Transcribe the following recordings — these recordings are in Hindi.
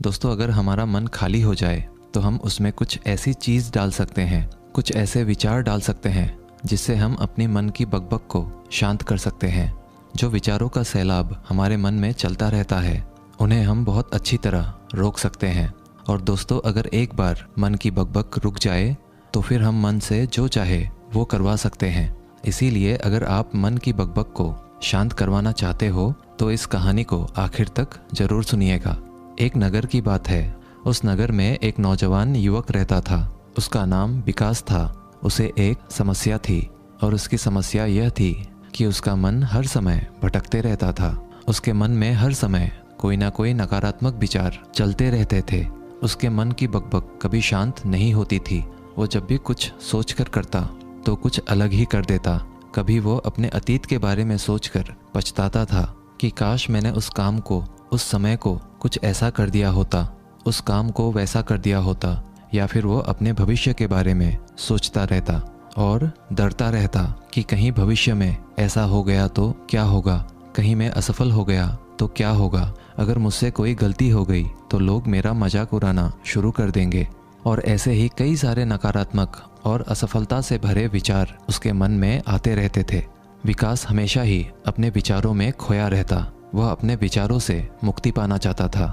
दोस्तों, अगर हमारा मन खाली हो जाए तो हम उसमें कुछ ऐसी चीज़ डाल सकते हैं, कुछ ऐसे विचार डाल सकते हैं जिससे हम अपने मन की बकबक को शांत कर सकते हैं। जो विचारों का सैलाब हमारे मन में चलता रहता है, उन्हें हम बहुत अच्छी तरह रोक सकते हैं। और दोस्तों, अगर एक बार मन की बकबक रुक जाए तो फिर हम मन से जो चाहे वो करवा सकते हैं। इसीलिए अगर आप मन की बकबक को शांत करवाना चाहते हो तो इस कहानी को आखिर तक ज़रूर सुनिएगा। एक नगर की बात है। उस नगर में एक नौजवान युवक रहता था। उसका नाम विकास था। उसे एक समस्या थी और उसकी समस्या यह थी कि उसका मन हर समय भटकते रहता था। उसके मन में हर समय कोई ना कोई नकारात्मक विचार चलते रहते थे। उसके मन की बकबक कभी शांत नहीं होती थी। वो जब भी कुछ सोचकर करता तो कुछ अलग ही कर देता। कभी वो अपने अतीत के बारे में सोचकर पछताता था कि काश मैंने उस काम को, उस समय को कुछ ऐसा कर दिया होता, उस काम को वैसा कर दिया होता। या फिर वो अपने भविष्य के बारे में सोचता रहता और डरता रहता कि कहीं भविष्य में ऐसा हो गया तो क्या होगा, कहीं मैं असफल हो गया तो क्या होगा, अगर मुझसे कोई गलती हो गई तो लोग मेरा मजाक उड़ाना शुरू कर देंगे। और ऐसे ही कई सारे नकारात्मक और असफलता से भरे विचार उसके मन में आते रहते थे। विकास हमेशा ही अपने विचारों में खोया रहता। वह अपने विचारों से मुक्ति पाना चाहता था।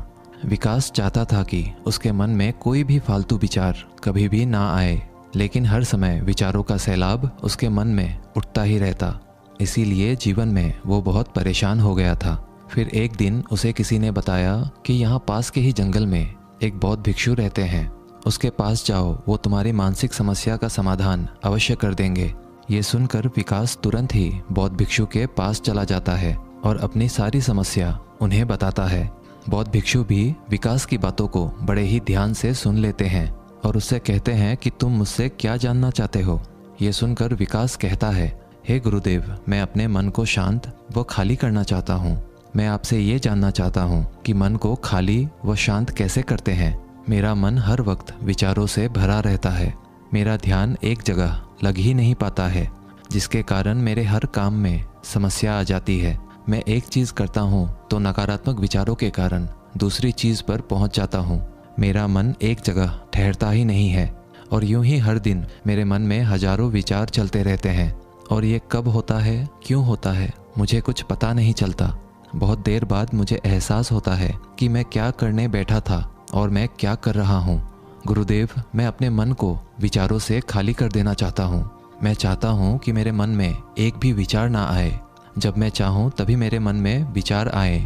विकास चाहता था कि उसके मन में कोई भी फालतू विचार कभी भी ना आए, लेकिन हर समय विचारों का सैलाब उसके मन में उठता ही रहता। इसीलिए जीवन में वो बहुत परेशान हो गया था। फिर एक दिन उसे किसी ने बताया कि यहाँ पास के ही जंगल में एक बौद्ध भिक्षु रहते हैं, उसके पास जाओ, वो तुम्हारी मानसिक समस्या का समाधान अवश्य कर देंगे। ये सुनकर विकास तुरंत ही बौद्ध भिक्षु के पास चला जाता है और अपनी सारी समस्या उन्हें बताता है। बौद्ध भिक्षु भी विकास की बातों को बड़े ही ध्यान से सुन लेते हैं और उससे कहते हैं कि तुम मुझसे क्या जानना चाहते हो। ये सुनकर विकास कहता है, हे गुरुदेव, मैं अपने मन को शांत व खाली करना चाहता हूँ। मैं आपसे ये जानना चाहता हूँ कि मन को खाली व शांत कैसे करते हैं। मेरा मन हर वक्त विचारों से भरा रहता है। मेरा ध्यान एक जगह लग ही नहीं पाता है, जिसके कारण मेरे हर काम में समस्या आ जाती है। मैं एक चीज़ करता हूँ तो नकारात्मक विचारों के कारण दूसरी चीज़ पर पहुँच जाता हूँ। मेरा मन एक जगह ठहरता ही नहीं है और यूं ही हर दिन मेरे मन में हजारों विचार चलते रहते हैं। और ये कब होता है, क्यों होता है, मुझे कुछ पता नहीं चलता। बहुत देर बाद मुझे एहसास होता है कि मैं क्या करने बैठा था और मैं क्या कर रहा हूँ। गुरुदेव, मैं अपने मन को विचारों से खाली कर देना चाहता हूँ। मैं चाहता हूँ कि मेरे मन में एक भी विचार ना आए। जब मैं चाहूँ तभी मेरे मन में विचार आए।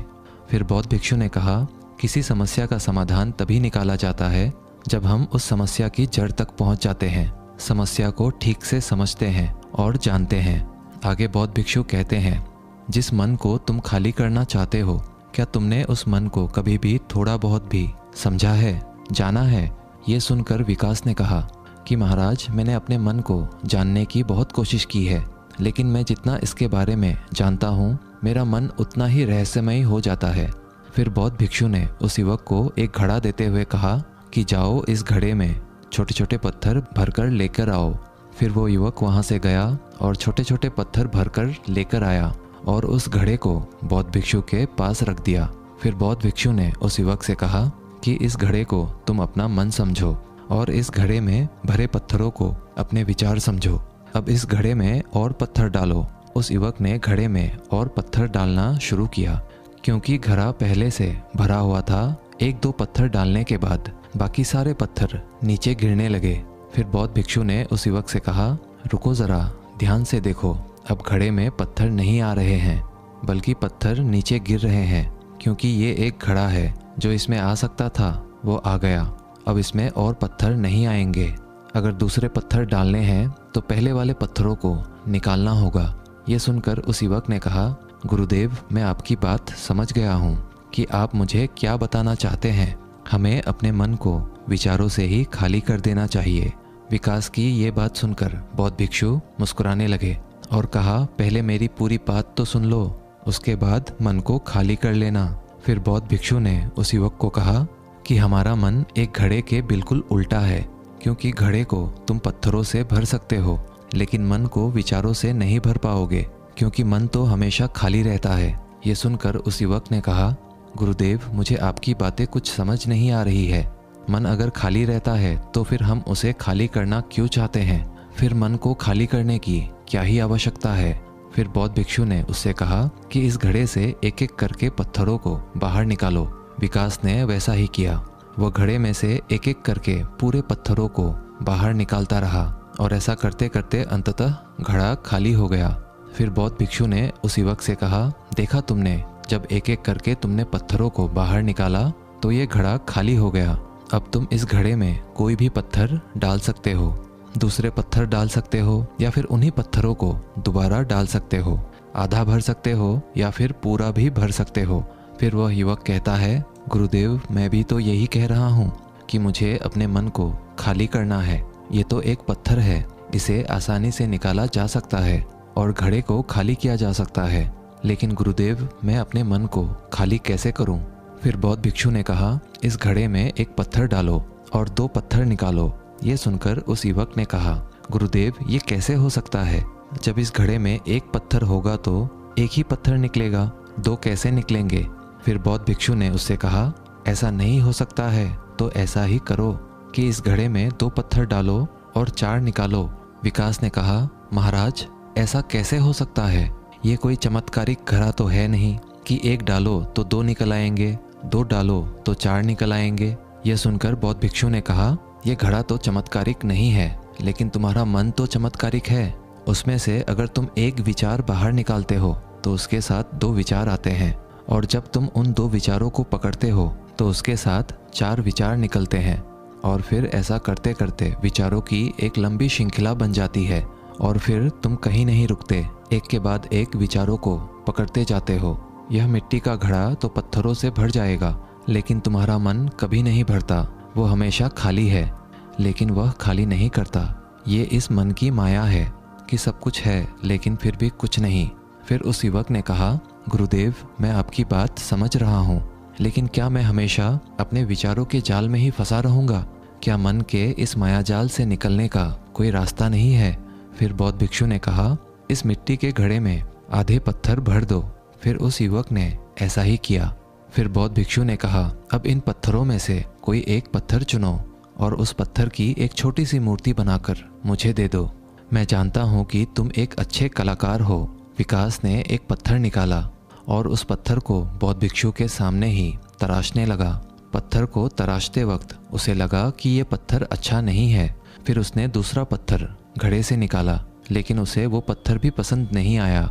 फिर बौद्ध भिक्षु ने कहा, किसी समस्या का समाधान तभी निकाला जाता है जब हम उस समस्या की जड़ तक पहुँच जाते हैं, समस्या को ठीक से समझते हैं और जानते हैं। आगे बौद्ध भिक्षु कहते हैं, जिस मन को तुम खाली करना चाहते हो, क्या तुमने उस मन को कभी भी थोड़ा बहुत भी समझा है, जाना है? ये सुनकर विकास ने कहा कि महाराज, मैंने अपने मन को जानने की बहुत कोशिश की है, लेकिन मैं जितना इसके बारे में जानता हूँ, मेरा मन उतना ही रहस्यमय हो जाता है। फिर बौद्ध भिक्षु ने उस युवक को एक घड़ा देते हुए कहा कि जाओ, इस घड़े में छोटे छोटे पत्थर भरकर लेकर आओ। फिर वो युवक वहाँ से गया और छोटे छोटे पत्थर भरकर लेकर आया और उस घड़े को बौद्ध भिक्षु के पास रख दिया। फिर बौद्ध भिक्षु ने उस युवक से कहा कि इस घड़े को तुम अपना मन समझो और इस घड़े में भरे पत्थरों को अपने विचार समझो। अब इस घड़े में और पत्थर डालो। उस युवक ने घड़े में और पत्थर डालना शुरू किया। क्योंकि घड़ा पहले से भरा हुआ था, एक दो पत्थर डालने के बाद बाकी सारे पत्थर नीचे गिरने लगे। फिर बौद्ध भिक्षु ने उस युवक से कहा, रुको ज़रा, ध्यान से देखो। अब घड़े में पत्थर नहीं आ रहे हैं, बल्कि पत्थर नीचे गिर रहे हैं। क्योंकि ये एक घड़ा है, जो इसमें आ सकता था वो आ गया। अब इसमें और पत्थर नहीं आएंगे। अगर दूसरे पत्थर डालने हैं तो पहले वाले पत्थरों को निकालना होगा। ये सुनकर उस युवक ने कहा, गुरुदेव, मैं आपकी बात समझ गया हूँ कि आप मुझे क्या बताना चाहते हैं। हमें अपने मन को विचारों से ही खाली कर देना चाहिए। विकास की ये बात सुनकर बौद्ध भिक्षु मुस्कुराने लगे और कहा, पहले मेरी पूरी बात तो सुन लो, उसके बाद मन को खाली कर लेना। फिर बौद्ध भिक्षु ने उस युवक को कहा कि हमारा मन एक घड़े के बिल्कुल उल्टा है। क्योंकि घड़े को तुम पत्थरों से भर सकते हो, लेकिन मन को विचारों से नहीं भर पाओगे, क्योंकि मन तो हमेशा खाली रहता है। ये सुनकर उस युवक ने कहा, गुरुदेव, मुझे आपकी बातें कुछ समझ नहीं आ रही है। मन अगर खाली रहता है तो फिर हम उसे खाली करना क्यों चाहते हैं? फिर मन को खाली करने की क्या ही आवश्यकता है? फिर बौद्ध भिक्षु ने उससे कहा कि इस घड़े से एक एक करके पत्थरों को बाहर निकालो। विकास ने वैसा ही किया। वह घड़े में से एक एक करके पूरे पत्थरों को बाहर निकालता रहा और ऐसा करते करते अंततः घड़ा खाली हो गया। फिर बौद्ध भिक्षु ने उस युवक से कहा, देखा तुमने, जब एक एक करके तुमने पत्थरों को बाहर निकाला तो ये घड़ा खाली हो गया। अब तुम इस घड़े में कोई भी पत्थर डाल सकते हो, दूसरे पत्थर डाल सकते हो या फिर उन्हीं पत्थरों को दोबारा डाल सकते हो। आधा भर सकते हो या फिर पूरा भी भर सकते हो। फिर वह युवक कहता है, गुरुदेव, मैं भी तो यही कह रहा हूँ कि मुझे अपने मन को खाली करना है। ये तो एक पत्थर है, इसे आसानी से निकाला जा सकता है और घड़े को खाली किया जा सकता है, लेकिन गुरुदेव, मैं अपने मन को खाली कैसे करूँ? फिर बौद्ध भिक्षु ने कहा, इस घड़े में एक पत्थर डालो और 2 पत्थर निकालो। ये सुनकर उस युवक ने कहा, गुरुदेव, ये कैसे हो सकता है? जब इस घड़े में एक पत्थर होगा तो एक ही पत्थर निकलेगा, 2 कैसे निकलेंगे? फिर बौद्ध भिक्षु ने उससे कहा, ऐसा नहीं हो सकता है तो ऐसा ही करो कि इस घड़े में 2 पत्थर डालो और 4 निकालो। विकास ने कहा, महाराज, ऐसा कैसे हो सकता है? ये कोई चमत्कारिक घड़ा तो है नहीं कि 1 डालो तो 2 निकल आएंगे, 2 डालो तो 4 निकल आएंगे। यह सुनकर बौद्ध भिक्षु ने कहा, यह घड़ा तो चमत्कारिक नहीं है, लेकिन तुम्हारा मन तो चमत्कारिक है। उसमें से अगर तुम एक विचार बाहर निकालते हो तो उसके साथ 2 विचार आते हैं, और जब तुम उन 2 विचारों को पकड़ते हो तो उसके साथ 4 विचार निकलते हैं, और फिर ऐसा करते करते विचारों की एक लंबी श्रृंखला बन जाती है, और फिर तुम कहीं नहीं रुकते, एक के बाद एक विचारों को पकड़ते जाते हो। यह मिट्टी का घड़ा तो पत्थरों से भर जाएगा, लेकिन तुम्हारा मन कभी नहीं भरता, वो हमेशा खाली है, लेकिन वह खाली नहीं करता। ये इस मन की माया है कि सब कुछ है लेकिन फिर भी कुछ नहीं। फिर उस युवक ने कहा, गुरुदेव, मैं आपकी बात समझ रहा हूँ, लेकिन क्या मैं हमेशा अपने विचारों के जाल में ही फंसा रहूँगा? क्या मन के इस माया जाल से निकलने का कोई रास्ता नहीं है? फिर बौद्ध भिक्षु ने कहा, इस मिट्टी के घड़े में आधे पत्थर भर दो। फिर उस युवक ने ऐसा ही किया। फिर बौद्ध भिक्षु ने कहा, अब इन पत्थरों में से कोई एक पत्थर चुनो और उस पत्थर की एक छोटी सी मूर्ति बनाकर मुझे दे दो। मैं जानता हूँ कि तुम एक अच्छे कलाकार हो। विकास ने एक पत्थर निकाला और उस पत्थर को बौद्ध भिक्षु के सामने ही तराशने लगा। पत्थर को तराशते वक्त उसे लगा कि ये पत्थर अच्छा नहीं है। फिर उसने दूसरा पत्थर घड़े से निकाला, लेकिन उसे वो पत्थर भी पसंद नहीं आया।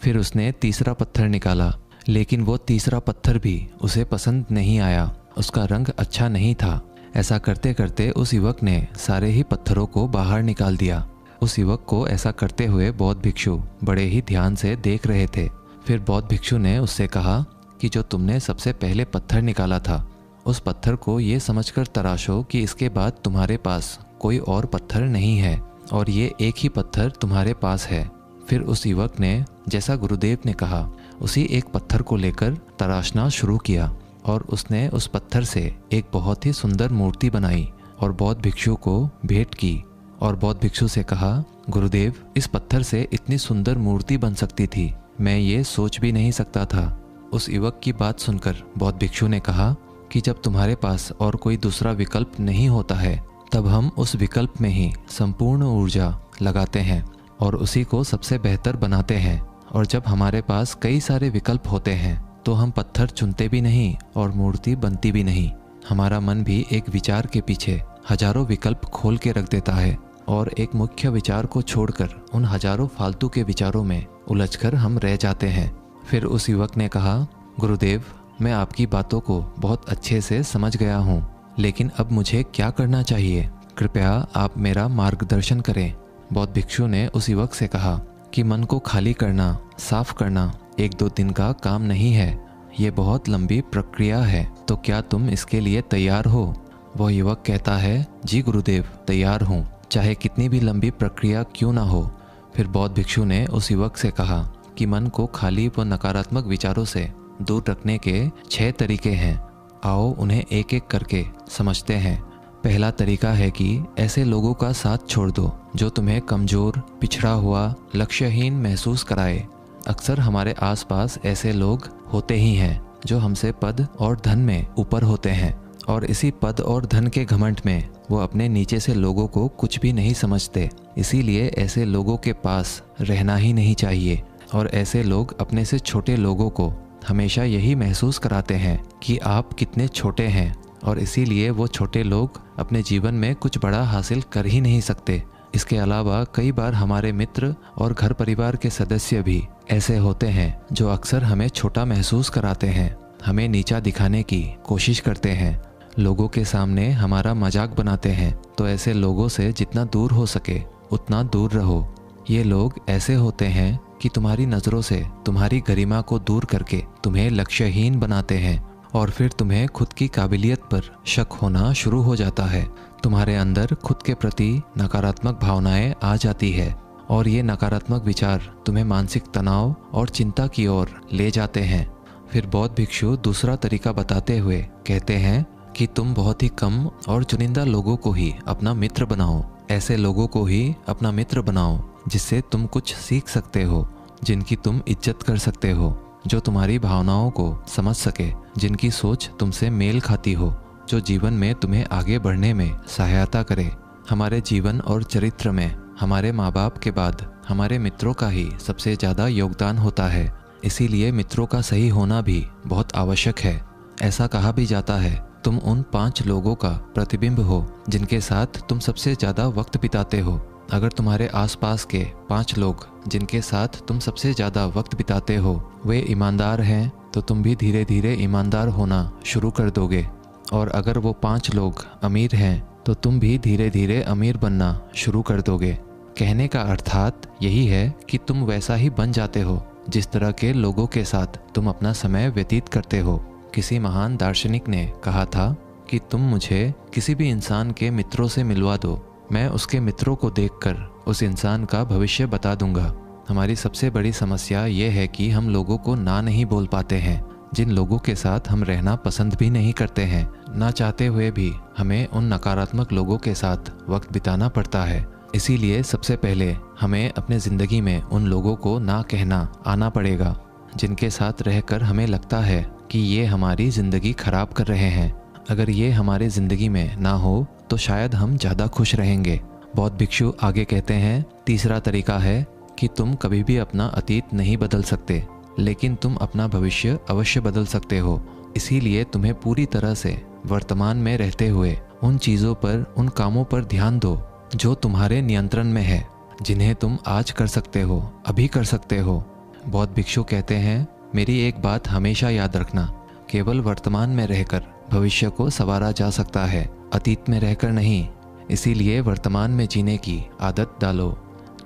फिर उसने तीसरा पत्थर निकाला, लेकिन वो तीसरा पत्थर भी उसे पसंद नहीं आया, उसका रंग अच्छा नहीं था। ऐसा करते करते उस युवक ने सारे ही पत्थरों को बाहर निकाल दिया। उस युवक को ऐसा करते हुए बौद्ध भिक्षु बड़े ही ध्यान से देख रहे थे। फिर बौद्ध भिक्षु ने उससे कहा कि जो तुमने सबसे पहले पत्थर निकाला था, उस पत्थर को ये समझकर तराशो कि इसके बाद तुम्हारे पास कोई और पत्थर नहीं है और ये एक ही पत्थर तुम्हारे पास है। फिर उस युवक ने जैसा गुरुदेव ने कहा उसी एक पत्थर को लेकर तराशना शुरू किया और उसने उस पत्थर से एक बहुत ही सुंदर मूर्ति बनाई और बौद्ध भिक्षु को भेंट की। और बौद्ध भिक्षु से कहा, गुरुदेव, इस पत्थर से इतनी सुंदर मूर्ति बन सकती थी, मैं ये सोच भी नहीं सकता था। उस युवक की बात सुनकर बौद्ध भिक्षु ने कहा कि जब तुम्हारे पास और कोई दूसरा विकल्प नहीं होता है, तब हम उस विकल्प में ही संपूर्ण ऊर्जा लगाते हैं और उसी को सबसे बेहतर बनाते हैं। और जब हमारे पास कई सारे विकल्प होते हैं तो हम पत्थर चुनते भी नहीं और मूर्ति बनती भी नहीं। हमारा मन भी एक विचार के पीछे हजारों विकल्प खोल के रख देता है और एक मुख्य विचार को छोड़कर उन हजारों फालतू के विचारों में उलझकर हम रह जाते हैं। फिर उस युवक ने कहा, गुरुदेव, मैं आपकी बातों को बहुत अच्छे से समझ गया हूँ, लेकिन अब मुझे क्या करना चाहिए? कृपया आप मेरा मार्गदर्शन करें। बौद्ध भिक्षु ने उस युवक से कहा कि मन को खाली करना, साफ करना 1-2 दिन का काम नहीं है, ये बहुत लंबी प्रक्रिया है, तो क्या तुम इसके लिए तैयार हो? वह युवक कहता है, जी गुरुदेव, तैयार हूँ, चाहे कितनी भी लंबी प्रक्रिया क्यों ना हो। फिर बौद्ध भिक्षु ने उस युवक से कहा कि मन को खाली व नकारात्मक विचारों से दूर रखने के 6 तरीके हैं। आओ उन्हें एक एक करके समझते हैं। पहला तरीका है कि ऐसे लोगों का साथ छोड़ दो जो तुम्हें कमज़ोर, पिछड़ा हुआ, लक्ष्यहीन महसूस कराए। अक्सर हमारे आसपास ऐसे लोग होते ही हैं जो हमसे पद और धन में ऊपर होते हैं, और इसी पद और धन के घमंड में वो अपने नीचे से लोगों को कुछ भी नहीं समझते। इसीलिए ऐसे लोगों के पास रहना ही नहीं चाहिए। और ऐसे लोग अपने से छोटे लोगों को हमेशा यही महसूस कराते हैं कि आप कितने छोटे हैं, और इसीलिए वो छोटे लोग अपने जीवन में कुछ बड़ा हासिल कर ही नहीं सकते। इसके अलावा कई बार हमारे मित्र और घर परिवार के सदस्य भी ऐसे होते हैं जो अक्सर हमें छोटा महसूस कराते हैं, हमें नीचा दिखाने की कोशिश करते हैं, लोगों के सामने हमारा मजाक बनाते हैं। तो ऐसे लोगों से जितना दूर हो सके उतना दूर रहो। ये लोग ऐसे होते हैं कि तुम्हारी नज़रों से तुम्हारी गरिमा को दूर करके तुम्हें लक्ष्यहीन बनाते हैं, और फिर तुम्हें खुद की काबिलियत पर शक होना शुरू हो जाता है। तुम्हारे अंदर खुद के प्रति नकारात्मक भावनाएं आ जाती है, और ये नकारात्मक विचार तुम्हें मानसिक तनाव और चिंता की ओर ले जाते हैं। फिर बौद्ध भिक्षु दूसरा तरीका बताते हुए कहते हैं कि तुम बहुत ही कम और चुनिंदा लोगों को ही अपना मित्र बनाओ। ऐसे लोगों को ही अपना मित्र बनाओ जिससे तुम कुछ सीख सकते हो, जिनकी तुम इज्जत कर सकते हो, जो तुम्हारी भावनाओं को समझ सके, जिनकी सोच तुमसे मेल खाती हो, जो जीवन में तुम्हें आगे बढ़ने में सहायता करे। हमारे जीवन और चरित्र में हमारे माँ बाप के बाद हमारे मित्रों का ही सबसे ज़्यादा योगदान होता है। इसीलिए मित्रों का सही होना भी बहुत आवश्यक है। ऐसा कहा भी जाता है, तुम उन 5 लोगों का प्रतिबिंब हो जिनके साथ तुम सबसे ज़्यादा वक्त बिताते हो। अगर तुम्हारे आसपास के 5 लोग जिनके साथ तुम सबसे ज़्यादा वक्त बिताते हो वे ईमानदार हैं, तो तुम भी धीरे धीरे ईमानदार होना शुरू कर दोगे। और अगर वो 5 लोग अमीर हैं तो तुम भी धीरे धीरे अमीर बनना शुरू कर दोगे। कहने का अर्थात यही है कि तुम वैसा ही बन जाते हो जिस तरह के लोगों के साथ तुम अपना समय व्यतीत करते हो। किसी महान दार्शनिक ने कहा था कि तुम मुझे किसी भी इंसान के मित्रों से मिलवा दो, मैं उसके मित्रों को देखकर उस इंसान का भविष्य बता दूंगा। हमारी सबसे बड़ी समस्या ये है कि हम लोगों को ना नहीं बोल पाते हैं, जिन लोगों के साथ हम रहना पसंद भी नहीं करते हैं। ना चाहते हुए भी हमें उन नकारात्मक लोगों के साथ वक्त बिताना पड़ता है। इसीलिए सबसे पहले हमें अपने ज़िंदगी में उन लोगों को ना कहना आना पड़ेगा जिनके साथ रहकर हमें लगता है कि ये हमारी ज़िंदगी ख़राब कर रहे हैं। अगर ये हमारी ज़िंदगी में ना हो तो शायद हम ज़्यादा खुश रहेंगे। बौद्ध भिक्षु आगे कहते हैं, तीसरा तरीका है कि तुम कभी भी अपना अतीत नहीं बदल सकते, लेकिन तुम अपना भविष्य अवश्य बदल सकते हो। इसीलिए तुम्हें पूरी तरह से वर्तमान में रहते हुए उन चीज़ों पर, उन कामों पर ध्यान दो जो तुम्हारे नियंत्रण में है, जिन्हें तुम आज कर सकते हो, अभी कर सकते हो। बौद्ध भिक्षु कहते हैं, मेरी एक बात हमेशा याद रखना, केवल वर्तमान में रहकर भविष्य को संवारा जा सकता है, अतीत में रहकर नहीं। इसीलिए वर्तमान में जीने की आदत डालो।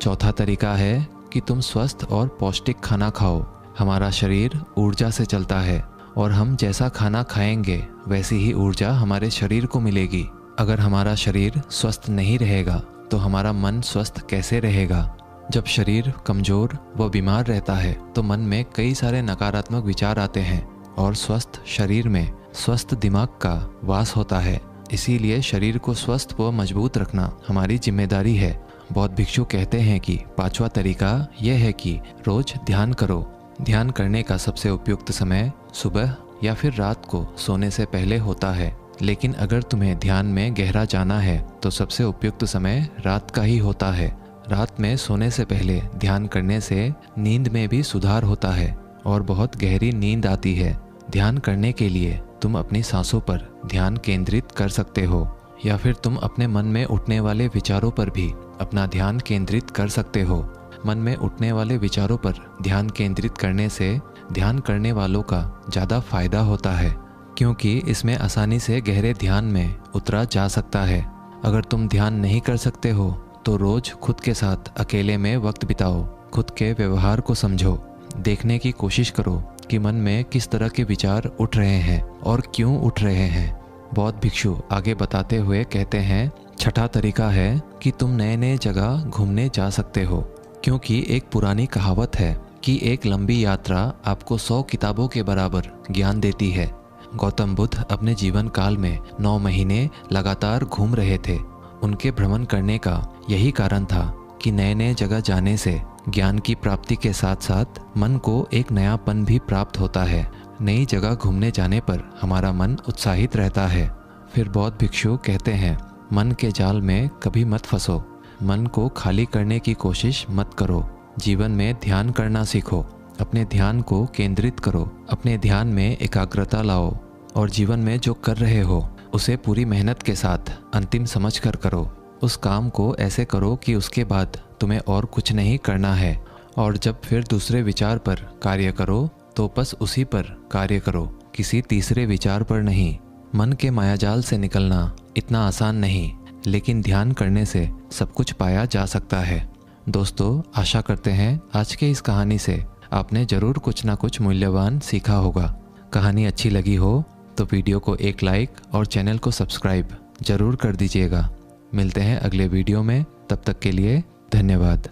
चौथा तरीका है कि तुम स्वस्थ और पौष्टिक खाना खाओ। हमारा शरीर ऊर्जा से चलता है, और हम जैसा खाना खाएंगे वैसी ही ऊर्जा हमारे शरीर को मिलेगी। अगर हमारा शरीर स्वस्थ नहीं रहेगा तो हमारा मन स्वस्थ कैसे रहेगा? जब शरीर कमज़ोर व बीमार रहता है तो मन में कई सारे नकारात्मक विचार आते हैं, और स्वस्थ शरीर में स्वस्थ दिमाग का वास होता है। इसीलिए शरीर को स्वस्थ व मजबूत रखना हमारी जिम्मेदारी है। बौद्ध भिक्षु कहते हैं कि 5वां तरीका यह है कि रोज़ ध्यान करो। ध्यान करने का सबसे उपयुक्त समय सुबह या फिर रात को सोने से पहले होता है, लेकिन अगर तुम्हें ध्यान में गहरा जाना है तो सबसे उपयुक्त समय रात का ही होता है। रात में सोने से पहले ध्यान करने से नींद में भी सुधार होता है और बहुत गहरी नींद आती है। ध्यान करने के लिए तुम अपनी सांसों पर ध्यान केंद्रित कर सकते हो, या फिर तुम अपने मन में उठने वाले विचारों पर भी अपना ध्यान केंद्रित कर सकते हो। मन में उठने वाले विचारों पर ध्यान केंद्रित करने से ध्यान करने वालों का ज़्यादा फायदा होता है, क्योंकि इसमें आसानी से गहरे ध्यान में उतरा जा सकता है। अगर तुम ध्यान नहीं कर सकते हो तो रोज़ खुद के साथ अकेले में वक्त बिताओ, खुद के व्यवहार को समझो, देखने की कोशिश करो कि मन में किस तरह के विचार उठ रहे हैं और क्यों उठ रहे हैं। बौद्ध भिक्षु आगे बताते हुए कहते हैं, छठा तरीका है कि तुम नए नए जगह घूमने जा सकते हो, क्योंकि एक पुरानी कहावत है कि एक लंबी यात्रा आपको 100 किताबों के बराबर ज्ञान देती है। गौतम बुद्ध अपने जीवन काल में 9 महीने लगातार घूम रहे थे। उनके भ्रमण करने का यही कारण था कि नए नए जगह जाने से ज्ञान की प्राप्ति के साथ साथ मन को एक नयापन भी प्राप्त होता है। नई जगह घूमने जाने पर हमारा मन उत्साहित रहता है। फिर बौद्ध भिक्षु कहते हैं, मन के जाल में कभी मत फंसो, मन को खाली करने की कोशिश मत करो, जीवन में ध्यान करना सीखो, अपने ध्यान को केंद्रित करो, अपने ध्यान में एकाग्रता लाओ और जीवन में जो कर रहे हो उसे पूरी मेहनत के साथ अंतिम समझ कर करो। उस काम को ऐसे करो कि उसके बाद तुम्हें और कुछ नहीं करना है, और जब फिर दूसरे विचार पर कार्य करो तो बस उसी पर कार्य करो, किसी तीसरे विचार पर नहीं। मन के मायाजाल से निकलना इतना आसान नहीं, लेकिन ध्यान करने से सब कुछ पाया जा सकता है। दोस्तों, आशा करते हैं आज के इस कहानी से आपने ज़रूर कुछ ना कुछ मूल्यवान सीखा होगा। कहानी अच्छी लगी हो तो वीडियो को एक लाइक और चैनल को सब्सक्राइब ज़रूर कर दीजिएगा। मिलते हैं अगले वीडियो में, तब तक के लिए धन्यवाद।